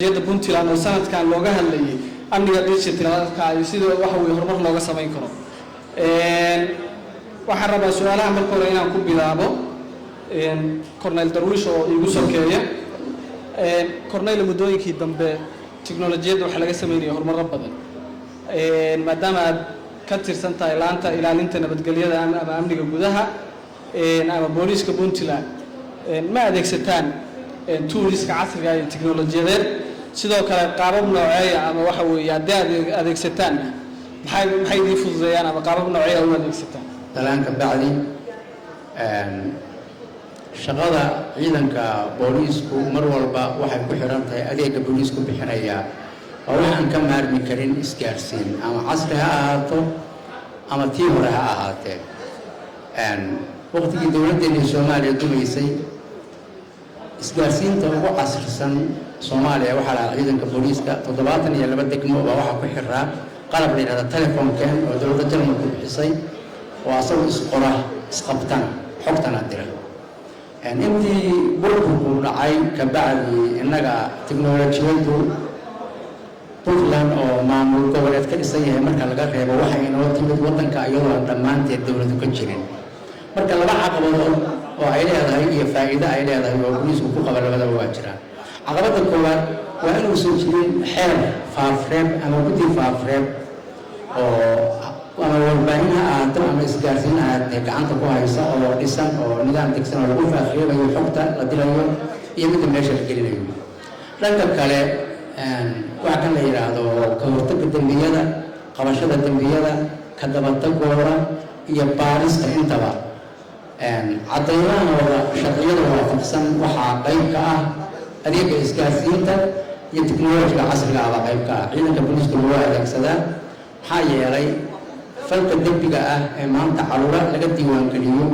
جد بنتلان وسنة كان لوجها اللي أمني ديجيتال كايسيد وحوي هرمر لوجا سمين كرو وحرب سؤالها من كورينا كوبي لابو كورنيل درويش أو يوسف كيا كورنيل مدوي كي دم بتكنولوجيا وحلاقة سمينية هرمر ربنا ما دام كتير سنة إعلانتا إعلان إنتنا بتقليها أما أمني جودها أما بوليس كبنتلان ما أديك ستان توليس كعصر جاي التكنولوجيا ذي sidoo kale qaabab nooceeya ama waxa weeye adeegsataan maxay idin fududeeyaan ama qaabab nooceeya u adeegsataan talaanka bacdi shaqada ciidanka booliisku mar walba waxay ku xiran tahay adeega booliisku bixinaya oo waxaan ka maarmi karin isgaarsiin ama casri ha ahaato ama tii hore ha ahaatee waqtigii dowladdeena Soomaaliya dumaysay isgaarsiinta ugu casrisan Soomaaliya waxa la ciidanka booliiska 72 degmo waxa ku xiraa qalab la yiraahdo telefoonkan oo dowladda Jarmalku bixisay oo asagu isqora isqabtan xogtana dira intii burburku dhacay ka bacdi inaga tiknoolajiyadu Puntland oo maamul goboleed ka dhisan yahay marka laga reebo waxa inoo timid wadanka iyadoo aan dhammaanteed dowladdu ka jirin marka laba caqabadood oo ay leedahay iyo faa'iido ay leedahay oo booliisku ku qaba labadaba waa jiraan caqabada koowaad waa inuu soo jirin xeer faafreeb ama guddi faafreeb oo ama warbaahin ha ahaato ama isgaarsiin ahaatee gacanta ku haysa oo dhisan oo nidaam degsan oo lagu faafreebayo xogta la dilayo iyo midda meesha la gelinayo dhanka kale waxa kan la yiraahdo ka hortagga dambiyada qabashada dambiyada ka dabatagooda iyo baarista intaba caddaynahooda sharciyada waafaqsan waxaa qayb ka ah adeega isgaarsiinta iyo tiknoolajiga casriga ah qayb ka ah ciidanka booliiska loo adeegsadaa maxaa yeelay falka dembiga ah ee maanta caruura laga diiwaan geliyo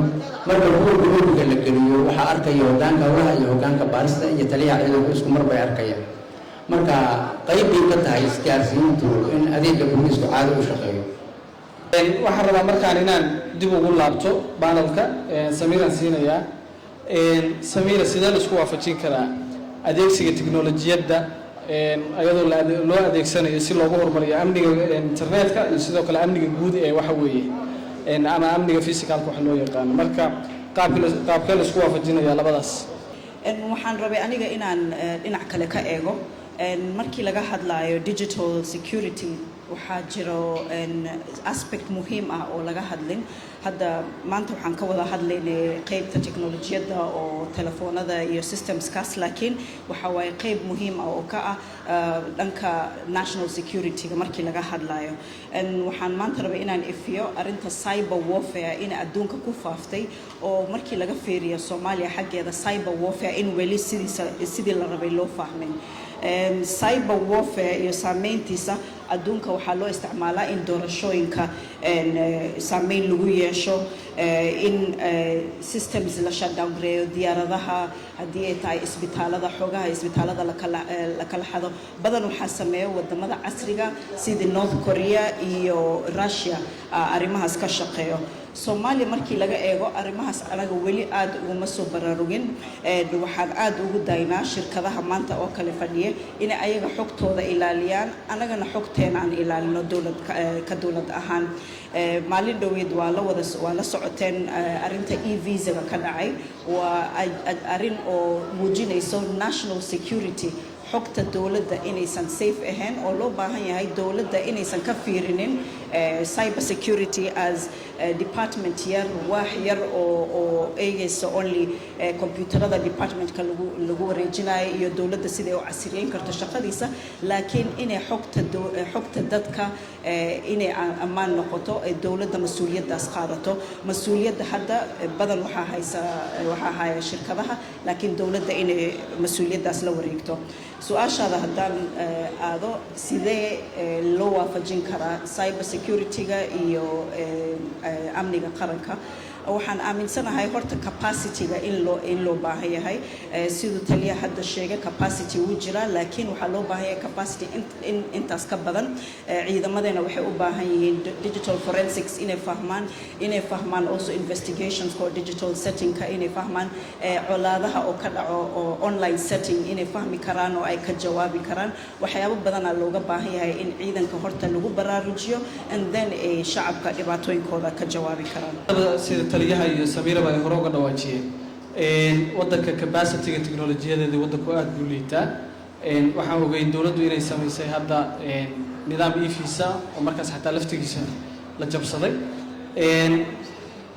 marka guddiga la geliyo waxaa arkaya hoggaanka howlaha iyo hoggaanka baarista iyo taliyaha ciidanku isku mar bay arkayaan marka qayb bay ka tahay isgaarsiintu in adeega booliisku caadi u shaqeeyo waxaan rabaa markaan inaan dib ugu laabto panelka Samiira siinaya Samiira sidee la isku waafajin karaa adeegsiga tiknoolajiyada ayadoo loo adeegsanayo si loogu horumariyo amniga internetka iyo sidoo kale amniga guud ee waxa weeye ama amniga physicalka wax loo yaqaan marka qaabkee la isku waafajinaya labadaas waxaan rabay aniga inaan dhinac kale ka eego markii laga hadlayo digital security waxaa jiro aspect muhiim ah oo laga hadlin hadda maanta waxaan ka wada hadlaynay qaybta teknolojiyada oo telefoonada iyo systemskaas laakiin waxa way qayb muhiim ah oo ka ah dhanka national security markii laga hadlayo waxaan maanta rabay inaan ifiyo arinta cyber warfare in adduunka ku faaftay oo markii laga fiiriyo Soomaaliya xaggeeda cyber warfare in weli sidii la rabay loo fahmin cyber warfare iyo saameyntiisa adduunka waxaa loo isticmaalaa in doorashooyinka saameyn lagu yeesho in systems la shutdown gareeyo diyaaradaha haddii ay tahay isbitaalada xogaha isbitaalada la kala xado badan waxaa sameeya wadamada casriga sida North Korea iyo Russia arrimahaas ka shaqeeyo Soomaaliya markii laga eego arrimahaas anaga weli aad uga soo baraarugin waxaan aad ugu daynaa shirkadaha maanta oo kale fadhiye in ayaga xogtooda ilaaliyaan anagana xogteena aan ilaalino dawlad ahaan maalin dhaweed waa la socoteen arinta e-visa ka dhacay waa arin oo muujinayso national security xogta dawladda inaysan safe ahayn oo loo baahan yahay dawladda inaysan ka fiirinin cyber security as department yar wax yar oo eegaysa only computerada departmentka lagu wareejinayo iyo dawladda sidii oo casriyeyn karto shaqadiisa laakiin inay xogta dadka inay ammaan noqoto dawladda mas'uuliyadaas qaadato mas'uuliyadda hadda badan waxa haya shirkadaha laakiin dawladda inay mas'uuliyadaas la wareegto su'aashaada haddaan aado sidee loo waafajin karaa cyber security-ga iyo amniga qaranka waxaan aaminsanahay horta capacity-ga in loo baahan yahay sidoo taliya hadda sheegay capacity wuu jiraa laakiin waxaa loo baahan yahay capacity intaas ka badan ciidamadena waxay u baahan yihiin digital forensics inay fahmaan also investigations for digital setting-ka inay fahmaan colaadaha oo ka dhaco oo online setting inay fahmi karaan oo ay ka jawaabi karaan waxyaabo badan looga baahan yahay in ciidanka horta lagu baraarujiyo and then shacabka dhibaatooyinkooda ka jawaabi karaan sida taliyaha iyo Samiiraba ay hore uga dhawaajiyeen wadanka capacity-ga teknolojiyadeeda wadanku aad buu liitaa waxaan ogeyn dawladdu inay sameysay hadda nidaam e-visa oo markaas xataa laftigiisa la jabsaday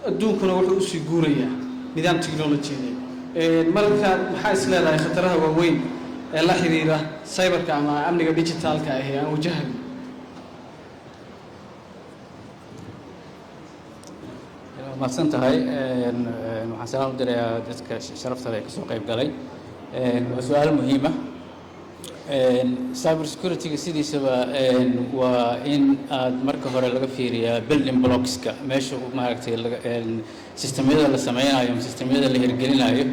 adduunkuna wuxuu u sii guurayaa nidaam teknolojiyadeed marka maxaa is leedahay khataraha waaweyn ee la xiriira cyberka ama amniga digitalka ah ee aan wajahayn mahadsan tahay waxaan salaam u dirayaa dadka sharafta leh ka soo qayb galay waa su'aal muhiim ah cyber security-ga sidiisaba waa in aad marka hore laga fiiriyaa building blocks-ka meesha maaragtay systemyada la sameynayo ama systemyada la hirgelinayo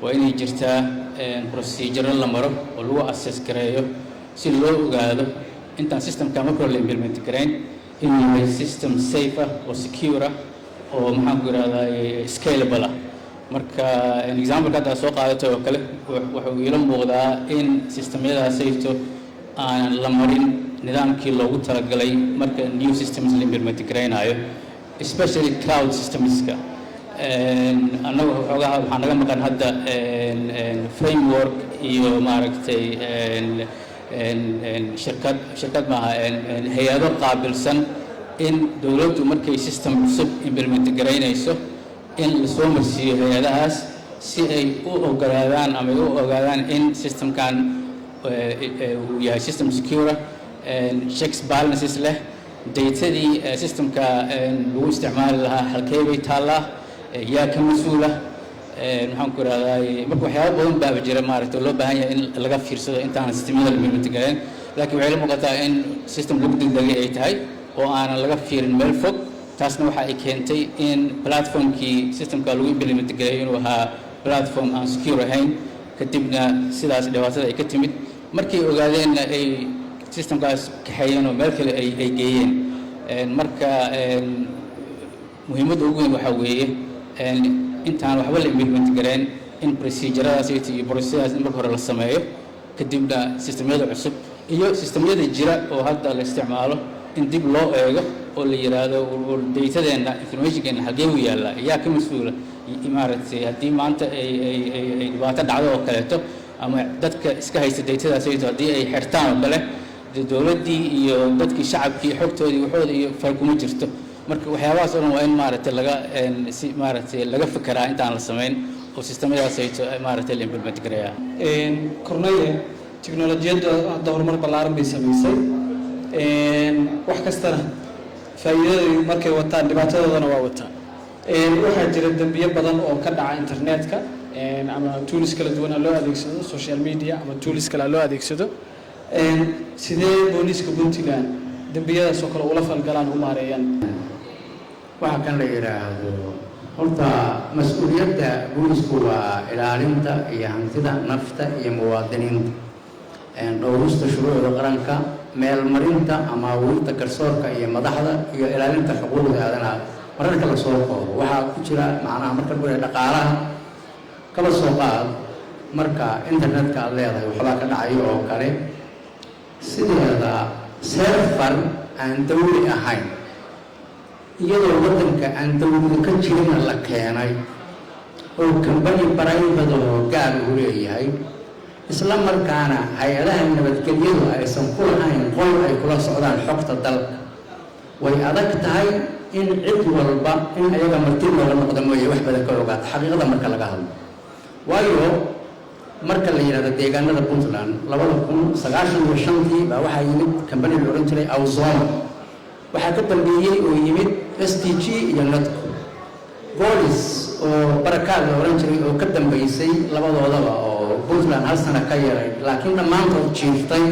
waa inay jirtaa procedure la maro oo lagu assess gareeyo si loo ogaado intaan systemka marka hore la implement gareyn inuu yahay system safe ah oo secure ah oo maxaan ku yiraahdaa scalable ah marka example hadda soo qaadato oo kale wuxuu ila muuqdaa in systemyadaas ayto aan la marin nidaamkii loogu talagalay marka new systems la implement gareynayo especially cloud systems-ka annagu waxaa naga maqan hadda framework iyo maaragtay shirkad maaha hay-ado qaabilsan in dawladdu markay system cusub implement garaynayso in la soo marsiiyo hay-adahaas si ay u ogolaadaan ama ay u ogaadaan in systemkan uu yahay system secure checks balances leh datadii systemka lagu isticmaali lahaa halkee bay taallaa yaa ka mas-uula maxaan ku yidhahdaa marka waxyaabo badan baaba jira maaragtay loo baahan yahay in laga fiirsado intaan systemyada la implement garayn laakiin waxay la muuqataa in system lagu degdegay ay tahay oo aanan laga fiirin meel fog taasna waxa ay keentay in platformkii systemka lagu implement gareeyo inuu ahaa platform aan secure ahayn kadibna sidaas dhibaatada ay ka timid markay ogaadeenna ay systemkaas kaxeeyeen oo meel kale ay geeyeen marka muhiimadda ugu weyn waxaa weeye intaan waxba la implement gareyn in proceduradaas iyo procedures in marka hore la sameeyo kadibna systemyada cusub iyo systemyada jira oo hadda la isticmaalo in dib loo eego oo la yiraahdo datadeenna informationkeena halkee u yaalla yaa ka mas-uula maaragtay haddii maanta ay dhibaato dhacdo oo kaleeto ama dadka iska haysta datadaas ayto haddii ay xirtaan oo kale dawladdii iyo dadkii shacabkii xogtoodii waxooda iyo far kuma jirto marka waxyaabahaas oo dhan waa in maaragtay laga fekeraa intaan la samayn oo systemyadaas ayto maaragtay la implement gareeyaa korneye teknolojiyadda hadda horumar ballaaran bay samaysay wax kastana faa'iidada markay wataan dhibaatadoodana waa wataan waxaa jira dambiyo badan oo ka dhaca internetka ama tools kala duwan loo adeegsado social media ama tools kale loo adeegsado sidee booliska Puntland dambiyadaas oo kale ula falgalaan u maareeyaan waxa kan la yiraahdo horta mas'uuliyadda boolisku waa ilaalinta iyo hantida nafta iyo muwaadiniinta dhowrista shuruucda qaranka meel marinta ama awoodda garsoorka iyo madaxda iyo ilaalinta xuquuqda aadanaha mararka la soo koobo waxaa ku jira macnaha marka lagu leeyahay dhaqaalaha kala soo qaad marka internetka aad leedahay waxbaa ka dhacayo oo kale sideeda server aan dawli ahayn iyadoo waddanka aan dawladu ka jirina la keenay oo company private oo gaar u leeyahay isla markaana hay-adaha nabadgelyadu aysan ku lahayn qol ay kula socdaan xogta dalka way adag tahay in cid walba in ayaga marti looga noqdo mooye wax badan ka ogaata xaqiiqada marka laga hadlo waayo marka la yidhahdo deegaanada Puntland 1995 baa waxaa yimid company la oran jiray Awzone waxaa ka dambeeyey oo yimid STG iyo Natco Golis oo barakaad la oran jiray oo ka dambeysay labadoodaba oo Puntland hal sano ka yaray laakiin dhammaantood jiiftay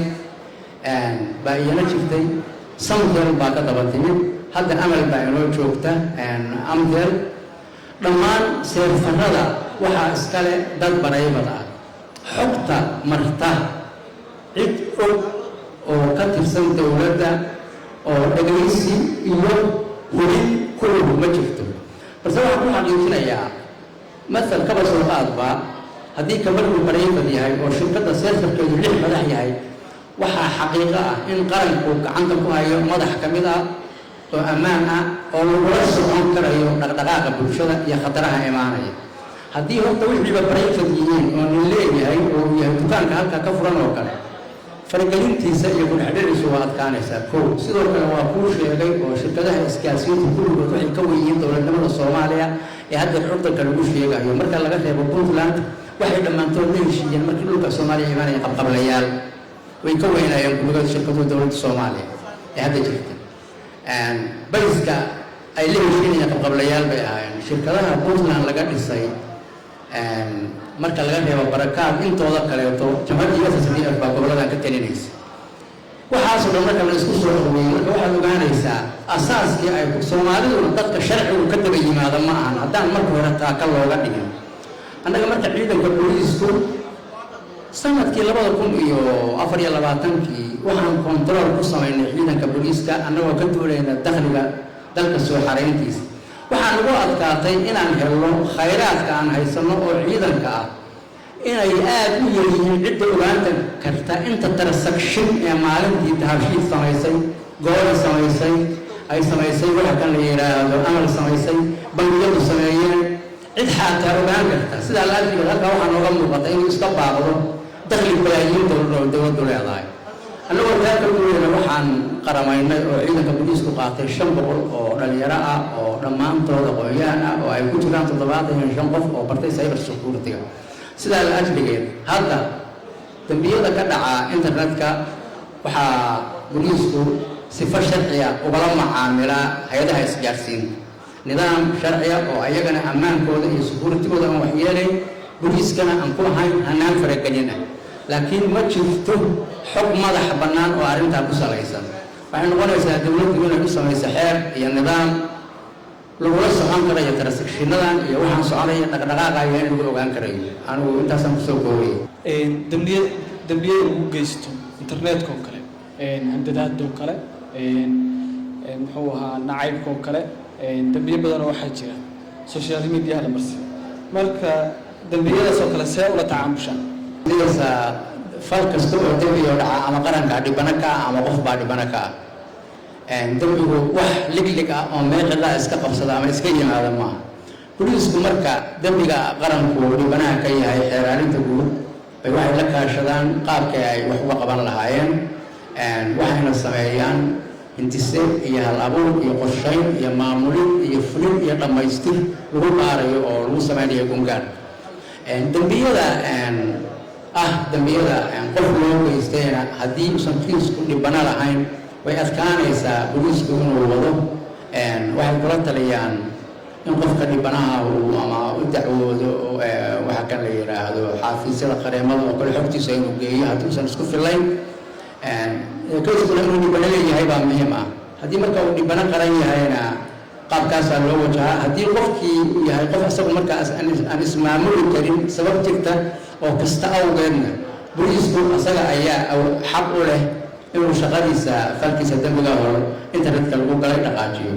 baa iyana jirtay Samtel baa ka daba timid hadda Amal baa inoo joogta Amtel dhammaan seerfarrada waxaa iskale dad baraybad ah xogta marta cid og oo ka tirsan dowladda oo dhagaysi iyo hubin kulug ma jirto balse waxaan ku xaqiijinayaa masal kaba soo qaadba haddii kabarku baraybad yahay oo shirkadda seerfarkeedu 6 madax yahay waxaa xaqiiqo ah in qaranku gacanta ku hayo madax ka mid ah oo ammaan ah oo lagula socon karayo dhaqdhaqaaqa bulshada iyo khataraha imaanaya haddii horta wixiiba baraybad yihiin oo nin leeyahay oo yahay dukaanka halka ka furan oo kale faragelintiisa iyo kudhexdheriisu waa adkaanaysaa kow sidoo kale waa kuu sheegay oo shirkadaha isgaarsiinta kulligood waxay ka weyihiin dowladnimada soomaaliya ee hadda xurdanka lagu sheegayo marka laga reebo puntland waxay dhammaantood la heshiiyeen markii dhulka soomaaliya imaanaya qabqablayaal way ka weynayeen kulligood shirkaduhu dowladda soomaaliya ee hadda jirta bayska ay la heshiinayeen qabqablayaal bay ahaayeen shirkadaha puntland laga dhisay marka laga reebo barakaad intooda kaleeto jamhadii SSDF baa goboladan ka talinaysa waxaasoo dhan marka la isku soo dhaweeyey marka waxaad ogaanaysaa asaaskii ay soomaaliduna dadka sharcigu ka daba yimaada ma ahan haddaan marka hore taaka looga dhigin annaga marka ciidanka booliisku sanadkii 2024 waxaan kontarool ku samaynay ciidanka booliiska annagoo ka duulayna dakhliga dalka soo xarayntiisa waxaan ugu adkaatay inaan helno khayraadka aan haysano oo ciidanka ah inay aad u yaryihiin cidda ogaanta karta inta transaction ee maalintii dahabshiid samaysay gooli samaysay ay samaysay waxa kan la yiraahdo amal samaysay bangiyadu sameeyeen cid xataa ogaan karta sidaa la arkiyo halka waxaa nooga muuqata inuu iska baaqdo dakhli balaayiin dowladdu leedahay annagoo reerka duuleyna waxaan qaramaynay oo ciidanka booliisku qaatay 500 oo dhalinyaro ah oo dhammaantooda aqoon-yahan ah oo ay ku jiraan 75 qof oo bartay cyber security sidaa la ajligeed hadda dambiyada ka dhaca internetka waxaa booliisku sifo sharciya ugala macaamila hay-adaha isgaarsiinta nidaam sharciya oo ayagana ammaankooda iyo securitigooda aan waxyeelayn booliiskana aan ku ahayn hanaan faragelin ah laakiin ma jirto xog madax bannaan oo arrintaa ku salaysan waxay noqonaysaa dowladdu inay u samayso xeer iyo nidaam lagula socon karayo transactionadan iyo waxaan soconaya dhaqdhaqaaqaya in lagu ogaan karayo anigu intaasaan kusoo koobaya dambiye ugu geysto internetka oo kale handadaada oo kale muxuu ahaa nacaybka oo kale dambiye badanoo waxaa jira social media la marsi marka dambiyadaas oo kale see ula tacaamushaan sidaysa fal kasta oo dambi oo dhaca ama qaranka dhibana ka ah ama qof baa dhibana ka ah dambigu wax liglig ah oo meeqila iska qabsada ama iska yimaada maaha booliisku marka dambiga qaranku dhibanaha ka yahay xeeraarinta guud bay waxay la kaashadaan qaabkii ay wax uga qaban lahaayeen waxayna sameeyaan intise iyo hal abuur iyo qorshayn iyo maamulin iyo fulin iyo dhammaystir lagu qaarayo oo lagu sameynayo gungaar dambiyada dambiyada qof loo geystayna haddii uusan kiisku dhibana lahayn way adkaanaysaa booliisku inuu wado waxay kula taliyaan in qofka dhibanaha uu ama u dacwoodo waxa kan la yiraahdo xafiisyada qareemada oo kale xogtiisa inuu geeyo haddii uusan isku filayn kiiskuna inuu dhibana leeyahay baa muhiim ah haddii marka uu dhibana qaran yahayna qaabkaasaa loo wajahaa haddii qofkii uu yahay qof isagu markaas aan ismaamuli karin sabab jirta oo kasta awgeedna booliisku asaga ayaa xaq u leh inuu shaqadiisa falkiisa dambiga hore internetka lagu galay dhaqaajiyo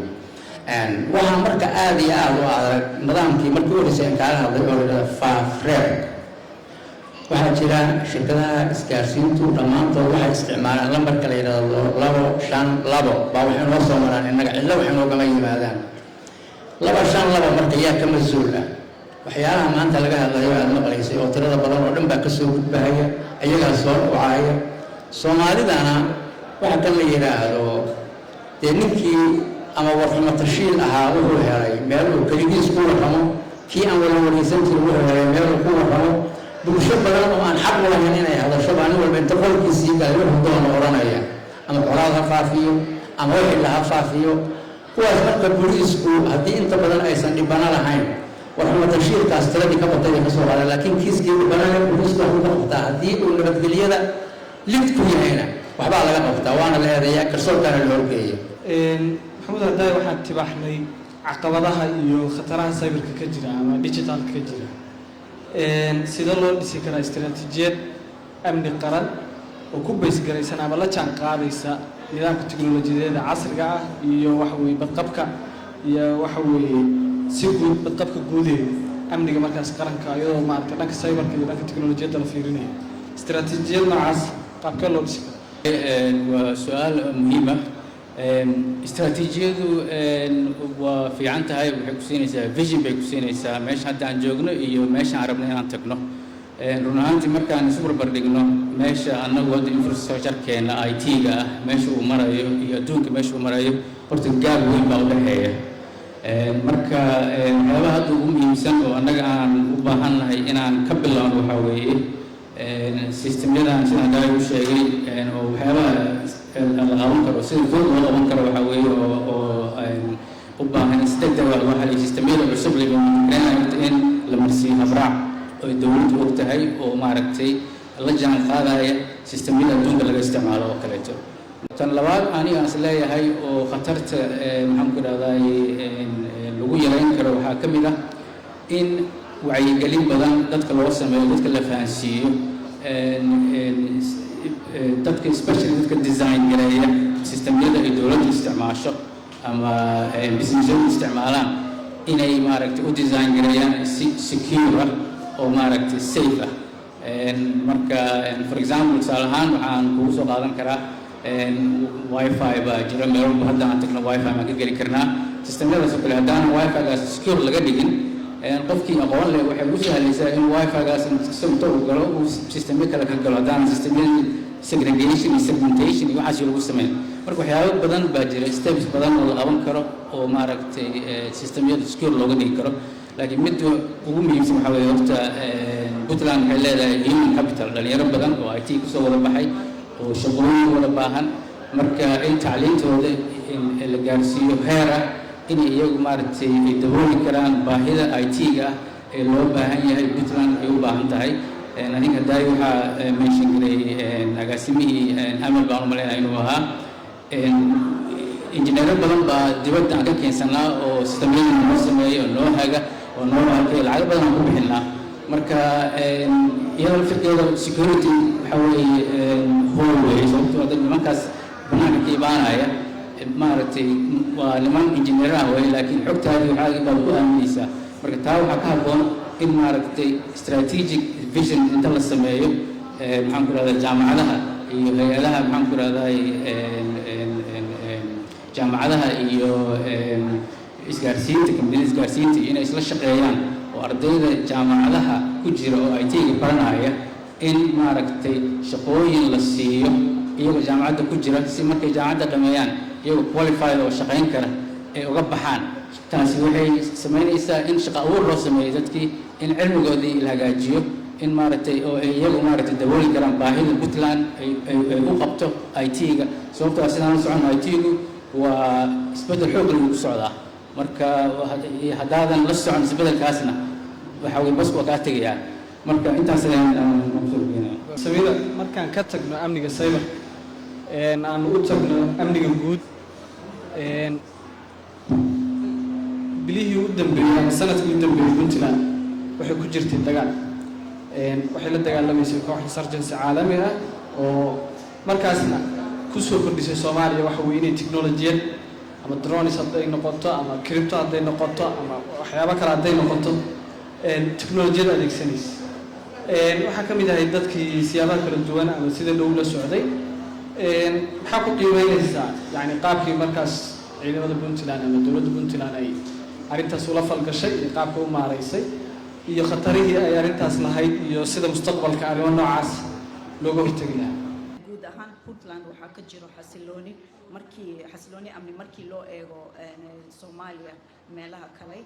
waxaa marka aad iyo aad u adag nidaamkii markii horeysay aan kaala hadlay oo la yidhahda faafreer waxaa jira shirkadaha isgaarsiintu dhammaantood waxay isticmaalaan lambarka la yidhaahdo 252 baa waxay noo soo maraan innaga cidlo waxay noogama yimaadaan 252 marka yaa ka mas-uul ah waxyaalaha maanta laga hadlayo aad maqlaysay oo tirada badan oo dhan baa ka soo gudbahaya ayagaa soo dhacaaya soomaalidana waxa kan la yidhaahdo dee ninkii ama warxumo tashiil ahaa wuxuu helay meel uu keligiis ku warramo kii aan wala wareysan jirin wuxuu helay meel uu ku warramo bulsho badan oo aan xaq u lahayn inay hadasho baa nin walba inta qolkiisii galay wuxuu doono odhanaya ama colaad ha faafiyo ama wixii ha faafiyo kuwaas marka booliisku haddii inta badan aysan dhibana lahayn warxumo tashiilkaas tiradii ka batay ka soo qaaday laakiin kiiskii dhibana booliisku wuxuu ka qabtaa haddii uu nabadgelyada lid ku yahayna waxbaa laga qabtaa waana la eedeeyaa kalsoonkaana la horgeeya maxamuud haddaay waxaan tibaaxnay caqabadaha iyo khataraha cyberka ka jira ama digitalka ka jira sida loo dhisi karaa istiraatiijiyad amni qaran oo ku baysgaraysan ama la jaan qaadaysa nidaamka tiknoolajiyada casriga ah iyo waxa weeye badqabka iyo waxa weeye si guud badqabka guudeeda amniga markaas qaranka iyadoo maaragtay dhanka cyberka iyo dhanka tiknoolajiyada la fiirinayo istiraatiijiyad noocaas qaabkee loo dhisi karaa waa su-aal muhiim ah istiraatiijiyadu waa fiican tahay waxay ku siinaysaa vision bay ku siinaysaa meesha hadda aan joogno iyo meesha aan rabno inaan tagno run ahaantii markaan isu barbar dhigno meesha annagu hadda infrastructure-keena IT-ga ah meesha uu marayo iyo adduunka meesha uu marayo horta gaab weyn baa u dhexeeya marka waxyaabaha hadda ugu muhiimsan oo annaga aan u baahannahay inaan ka bilowno waxaa weeye systemyadan sidaan daay u sheegay oo waxyaabaha la qaban karo sida fog loo qaban karo waxaa weeye oo u baahan si degdeg ah loo xaliyo systemyada cusub in la marsiiyo habraac oo dawladdu og tahay oo maaragtay la jaan qaadaya systemyada adduunka laga isticmaalo oo kaleeto tan labaad aniga aan is leeyahay oo khatarta maxaan ku idhahdaay lagu yarayn karo waxaa ka mid ah in wacyigelin badan dadka loo sameeyo dadka la fahansiiyo dadka especially dadka design gareeya systemyada ay dawladdu isticmaasho ama businessyadu isticmaalaan inay maaragtay u design gareeyaan si secure ah oo maaragtay safe ah marka for example tusaale ahaan waxaan kugu soo qaadan karaa wifi baa jira meel walba hadda aan tagno wifi maan ka geli karnaa systemyadaas oo kale haddaan wifi-gaas secure laga dhigin qofkii aqoon leh waxay u sahlaysaa in wifi-gaas inta uu galo uu systemyo kale ka galo haddaan systemyada segregation iyo segmentation iyo waxaas lagu sameyn marka waxyaabo badan baa jira steps badan oo la qaban karo oo maaragtay systemyada secure looga dhigi karo laakiin mid ugu muhiimsan waxaa weeye horta Puntland waxay leedahay human capital dhalinyaro badan oo IT kusoo wada baxay oo shaqooyin wada baahan marka in tacliintooda la gaarsiiyo heer ah in iyagu maaragtay ay dabooli karaan baahida IT-ga ee loo baahan yahay Puntland ay u baahan tahay aniga daay waxaa mention garay agaasimihii amal baan u maleynayaa inuu ahaa injineero badan baa dibadda aan ka keensanaa oo systemyada noo sameeya oo noo haga oo noo arkay lacag badan aan ku bixinaa marka iyadoo fikirkeeda security waxaa weeye hool weeye sababtoo hadda nimankaas banaanka ka imaanaya maaragtay waa niman injineero ah weeye laakiin xogtaadii waxaa baad ku aaminaysaa marka taa waxaa ka habboon in maaragtay strategic vision inta la sameeyo maxaan ku rahdaa jaamacadaha iyo hay-adaha maxaan ku rahdaay jaamacadaha iyo isgaarsiinta kambaniyada isgaarsiinta inay isla shaqeeyaan oo ardayda jaamacadaha ku jira oo IT-ga baranaya in maaragtay shaqooyin la siiyo iyagoo jaamacadda ku jira si markay jaamacadda dhameeyaan iyagoo qualified oo shaqayn kara ay uga baxaan taasi waxay samaynaysaa in shaqo abuur loo sameeyo dadkii in cilmigoodii la hagaajiyo in maaragtay oo ay iyagu maaragtay dabooli karaan baahida Puntland ay u qabto IT-ga sababtoo ah sidaan la socono IT-gu waa isbedel xoog leh ku socdaa marka haddaadan la socon isbedelkaasna waxa way bas waa kaa tegayaa marka intaas ayaan samida markaan ka tagno amniga cyber aan u tagno amniga guud bilihii u dambeeyay ama sanadkii u dambeeyay Puntland waxay ku jirtay dagaal waxay la dagaalamaysaa koox insurgency caalami ah oo markaasna ku soo kordhisay Soomaaliya waxa weeye inay tiknoolajiyad ama drones hadday noqoto ama crypto hadday noqoto ama waxyaabo kale hadday noqoto tiknoolajiyada adeegsanaysa waxaa ka mid ahay dadkii siyaabaha kala duwan ama sida dhow la socday maxaa ku qiimeynaysaa yani qaabkii markaas ciidamada Puntland ama dowladda Puntland ay arrintaas ula falgashay iyo qaabka u maaraysay iyo khatarihii ay arrintaas lahayd iyo sida mustaqbalka arrimo noocaas looga hortagi lahaa guud ahaan Puntland waxaa ka jiro xasilooni amni markii loo eego Soomaaliya meelaha kale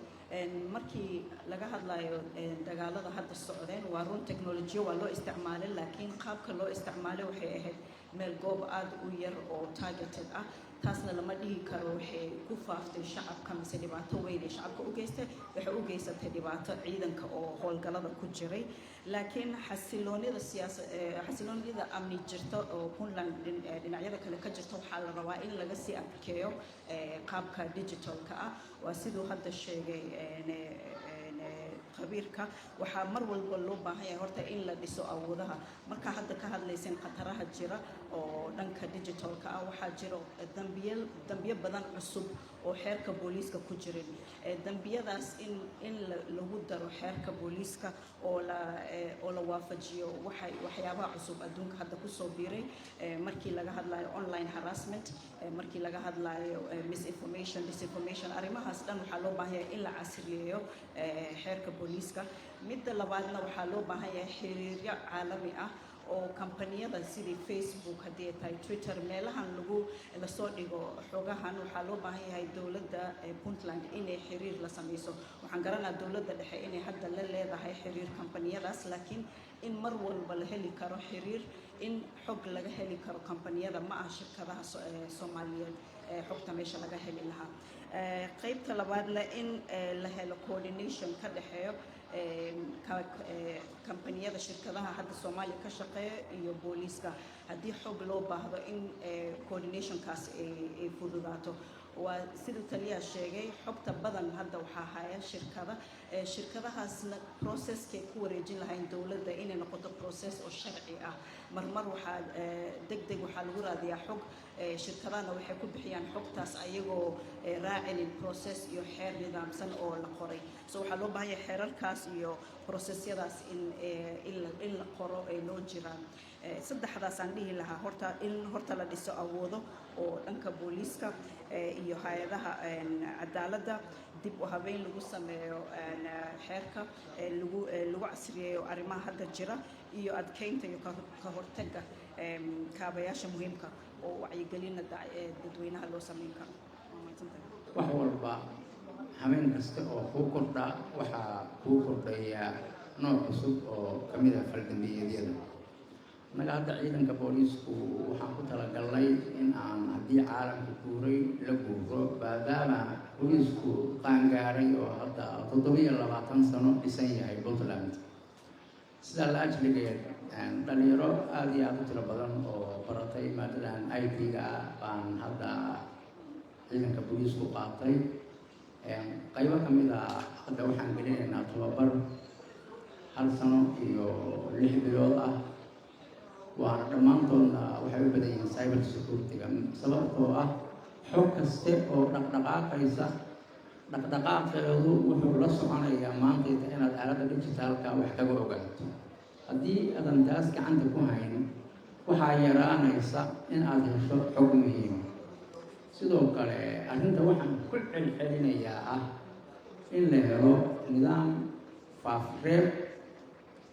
markii laga hadlayo dagaalada hadda socdeen waa run technology waa loo isticmaalay laakiin qaabka loo isticmaalay waxay ahayd meel goob aad u yar oo targeted ah taasna lama dhihi karo waxay ku faaftay shacabka mise dhibaato weyn ee shacabka u geystay, waxay u geysatay dhibaato ciidanka oo howlgalada ku jiray. laakiin xasiloonida amni jirta oo Puntland dhinacyada kale ka jirta waxaa la rabaa in laga sii adkeeyo qaabka digitalka ah. waa siduu hadda sheegay khabiirka, waxaa mar walba loo baahan yahay horta in la dhiso awoodaha. marka hadda ka hadlayseen khataraha jira oo dhanka digitalka ah, waxaa jiro dambiyo badan cusub oo xeerka booliiska ku jirin. dambiyadaas in lagu daro xeerka booliiska oo la waafajiyo waxyaabaha cusub adduunka hadda kusoo biiray, markii laga hadlayo online harassment, markii laga hadlayo misinformation, disinformation, arrimahaas dhan waxaa loo baahan yahay in la casriyeeyo xeerka booliiska. midda labaadna waxaa loo baahan yahay xiriiryo caalami ah oo kampaniyada sidii Facebook, haddii ay tahay Twitter, meelahan lasoo dhigo xogahan, waxaa loo baahan yahay dowladda Puntland inay xiriir la sameyso. waxaan garanaa dowladda dhexe inay hadda la leedahay xiriir kampaniyadaas, laakiin in mar walba la heli karo xiriir, in xog laga heli karo kampaniyada, ma ah shirkadaha Soomaaliyeed xogta meesha laga heli lahaa. qaybta labaadna in la helo coordination ka dhexeeyo kampaniyada shirkadaha hadda Soomaaliya ka shaqeeya iyo booliiska. haddii xog loo baahdo in coordinationkaas ay fududaato. waa siduu taliyaha sheegay, xogta badan hadda waxaa haya shirkadahaasna processkay ku wareejin lahayn dowladda inay noqoto process oo sharci ah. marmar waxaa degdeg waxaa lagu raadiyaa xog, shirkadahana waxay ku bixiyaan xogtaas ayagoo raacinin process iyo xeer nidaamsan oo la qoray. waxaa loo baahan yahay xeerarkaas iyo processyadaas in la qoro ay loo jiraan. saddexdaasaan dhihi lahaa, horta la dhiso awoodo oo dhanka booliiska iyo hay-adaha cadaaladda, dib u habeyn lagu sameeyo xeerka, lagu casriyeeyo arrimaha hadda jira, iyo adkeynta iyo ka hortagga kaabayaasha muhiimka oo wacyigelina dadweynaha loo sameyn karo. wax walba habeen kasta oo kuu kordha waxaa kuu kordhaya nooc cusub oo ka mid ah faldambiyeedyada. annaga hadda ciidanka booliisku waxaan ku talagalnay in aan haddii caalamka guuray la guuro, maadaama booliisku qaangaaray oo hadda 27 sano dhisan yahay Puntland. sidaa la ajligeed dhalinyaro aada iyo aada u tiro badan oo baratay maadadan IT-ga baan hadda ciidanka booliisku qaatay. qaybo ka mid ah hadda waxaan gelinaynaa tababar 1 sano iyo 6 bilood ah. waana dhammaantoodna waxay u badan yihiin cyber security-ga, sababtoo ah xog kaste oo dhaqdhaqaaqaysa dhaqdhaqaaqeedu wuxuu la soconayaa maantayda inaad aaladda digitaalka wax kaga ogaato. haddii aadan taas gacanta ku hayn, waxaa yaraanaysa in aad hesho xog muhiim. sidoo kale arrinta waxaan ku celcelinayaa ah in la helo nidaam faafreeb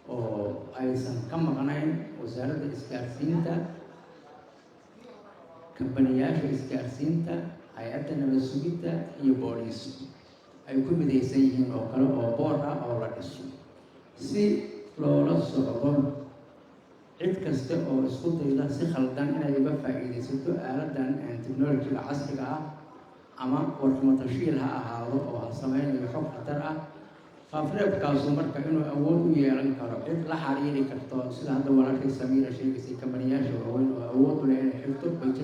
oo aysan ka maqnayn wasaaradda isgaarsiinta, kambaniyaasha isgaarsiinta, hay-adda nabad sugidda iyo booliisku ay ku midaysan yihiin oo kale oo board ah oo la dhiso, si loola socdo cid kasta oo isku dayda si khaldan inay uga faa'iidaysato aaladan technology-ga casriga ah, ama warxumo tashiil ha ahaado oo ha sameynayo xog khatar ah. faafreebkaasu marka inuu awood u yeelan karo cid la xiriiri karto, sida hadda walaashii Samiira sheegaysay, kambaniyaasha waaweyn oo awood u leh inay xirto page,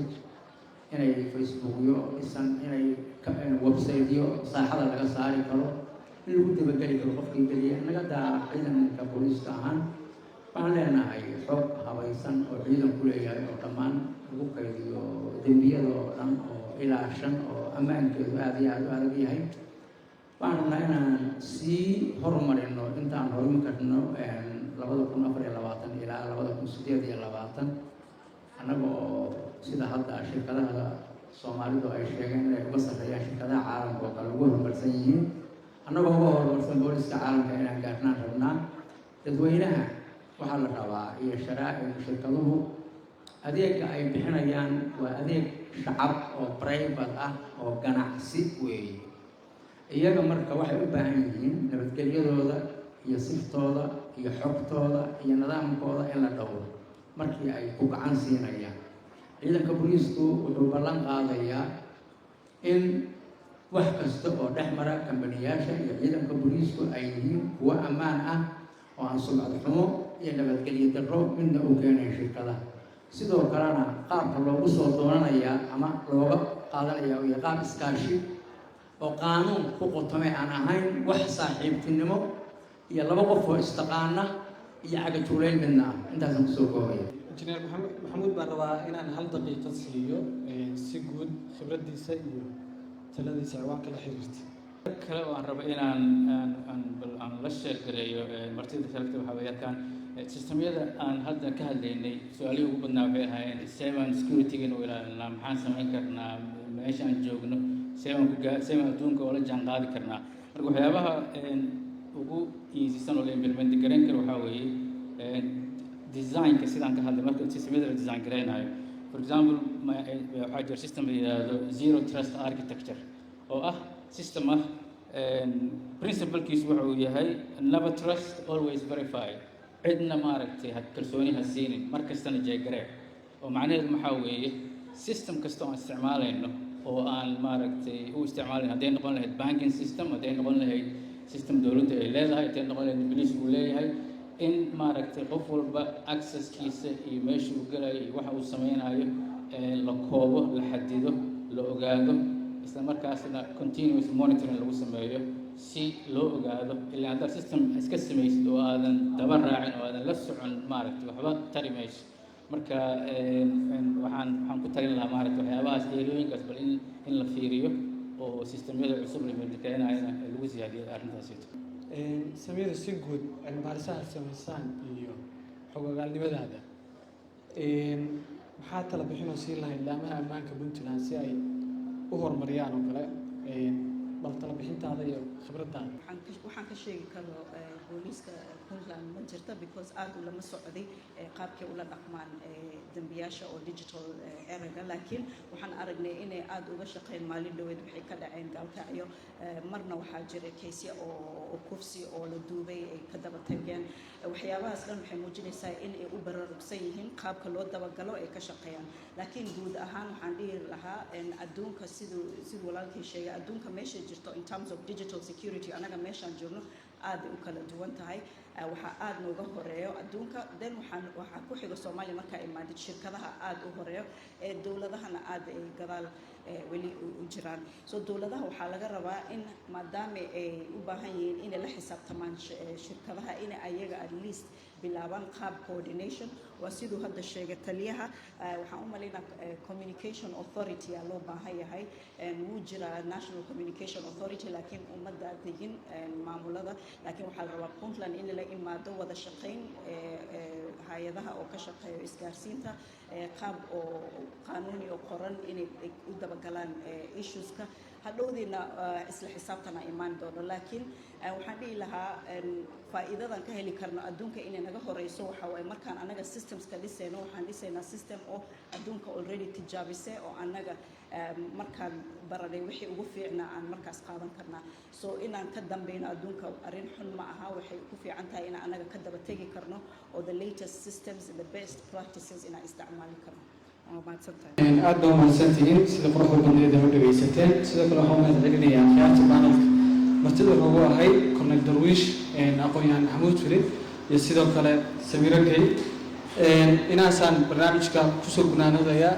inay facebookyo dhisan, inay website-yo saaxada laga saari karo, in lagu dabageli karo qofkii geliya. annaga ciidanka booliiska ahaan waxaan leenahay xog habaysan oo ciidanku leeyahay oo dhammaan lagu kaydiyo dembiyada oo dhan oo ilaashan oo ammaankeedu aada iyo aada u adag yahay. waxaan rabnaa inaan sii horumarino intaan horumin karno 2024 ilaa 2028, annaga oo sida hadda shirkadaha Soomaalidu ay sheegeen inay uga sarreeyaan shirkadaha caalamka oo kale ugu horumarsan yihiin. annagoo uga horumarsan booliiska caalamka inaan gaarnaan rabnaa. dadweynaha waxaa la rabaa iyo shirkaduhu adeega ay bixinayaan waa adeeg shacab oo private ah oo ganacsi weeye. iyaga marka waxay u baahan yihiin nabadgelyadooda iyo siftooda iyo xogtooda iyo nidaamkooda in la dhowro markii ay ku gacan siinayaan. ciidanka booliisku wuxuu ballan qaadayaa in wax kasta oo dhex mara kambaniyaasha iyo ciidanka booliisku ay yihiin kuwo ammaan ah oo aan sumcad xumo iyo nabadgelyo darro midna u keenayn shirkadaha. sidoo kalena qaabka loogu soo doonanayaa ama looga qaadanaya iyo qaab iskaashi oo qaanuun ku qotomay aan ahayn wax saaxiibtinimo iyo laba qof oo istaqaana iyo cagajulayn midna ah. intaasaan kusoo koobaya. injineer maxamuud baan rabaa inaan hal daqiiqo siiyo si guud khibraddiisa iyo taladiisa ciwaanka la xiriirta. kale waan raba inaan la sheegareeyo martida sharafta waxaa weeyaan sistemyada aan hadda ka hadlaynay su-aalihii ugu badnaa waxay ahaayeen seven security-ga inuu ilaalinaa, maxaan samayn karnaa meesha aan joogno, seven adduunka oo la jaan qaadi karnaa. marka waxyaabaha ugu easisan oo la implement garayn karo waxaa weeye designka sidaan ka hadlay marka sistemyada la design garaynayo. for example waxaa jira system la yidhaahdo zero trust architecture oo ah system ah principlekiisu wuxuu yahay never trust always verify. cidna maaragtay kalsooni ha siinin mar kastana jeegaree. oo macnaheedu maxaa weeye system kasta oo aan isticmaalayno oo aan maaragtay u isticmaalayn hadday noqon lahayd banking system, hadday noqon lahayd system dowladda ay leedahay, hadday noqon lahayd police uu leeyahay, in maaragtay qof walba accesskiisa iyo meesha uu galayo iyo waxa uu samaynayo la koobo, la xadido, la ogaado, isla markaasna continuous monitoring lagu sameeyo si loo ogaado. ilaa haddaad system iska samaysid oo aadan daba raacin oo aadan la socon maaragtay waxba tari mayso. marka waxaan ku talin lahaa maaragtay waxyaabahaas eelooyinkaas bal in la fiiriyo oo sistemyada cusub la meeldekeynayana lagu siyaadiyo arrintaasito. samira si guud cilmi-baarisaha samaysaan iyo xogogaalnimadaada maxaa tala bixinoo siin lahayd laamaha ammaanka puntland si ay u horumariyaan oo kale bal tala bixintaada iyo khibraddaada? waxaan ka sheegi karo booliiska puntland ma jirta because aad u lama socday qaabkay ula dhaqmaan dembiyaasha oo digital eraga, laakiin waxaan aragnay inay aad uga shaqeyn. maalin dhaweed waxay ka dhaceen gaalkacyo, marna waxaa jira keysya oo kufsi oo la duubay ay ka daba tageen. waxyaabahaas dhan waxay muujinaysaa in ay u baraarugsan yihiin qaabka loo dabagalo ay ka shaqeeyaan. laakiin guud ahaan waxaan dhihi lahaa adduunka siduu walaalkii sheegay, adduunka meesha jirto in terms of digital security anaga meeshaan joogno aad u kala duwan tahay. waxaa aad nooga horeeyo adduunka, then waxaa ku xiga Soomaaliya markaa imaadid shirkadaha aad u horeeyo, dowladahana aad ay gadaal weli u jiraan. so dowladaha waxaa laga rabaa in maadaama ay u baahan yihiin inay la xisaabtamaan shirkadaha, inay ayaga at least bilaabaan qaab coordination. waa siduu hadda sheegay taliyaha, waxaan u malaynaa communication authority aa loo baahan yahay. wuu jiraa national communication authority laakiin ummadda degin maamulada, laakiin waxaa la rabaa puntland in la imaado wada shaqayn hay-adaha oo ka shaqeeyo isgaarsiinta, qaab oo qaanuuni oo qoran inay u dabagalaan issueska. hadhowdiina isla xisaabtana imaan doono. laakiin waxaan dhihi lahaa faa'iidadan ka heli karno adduunka inay naga horeyso waxa waaye markaan anaga systemska dhisayno, waxaan dhisaynaa system oo adduunka already tijaabisay oo anaga markaan baranay wixii ugu fiicnaa aan markaas qaadan karnaa. so inaan ka dambeyno adduunka arrin xun ma aha, waxay ku fiican tahay inaan anaga ka daba tegi karno oo the latest systems, the best practices inaan isticmaali karno. aad baa mahadsantihiin sida quruxda badneed u dhagaysateen. sidoo kale waxaan mahad celinayaa khiyaarta panelka martida noogu ahayd cornel darwiish, aqoon-yahan maxamuud filid iyo sidoo kale samiro gay. inaasaan barnaamijka kusoo gunaanadayaa.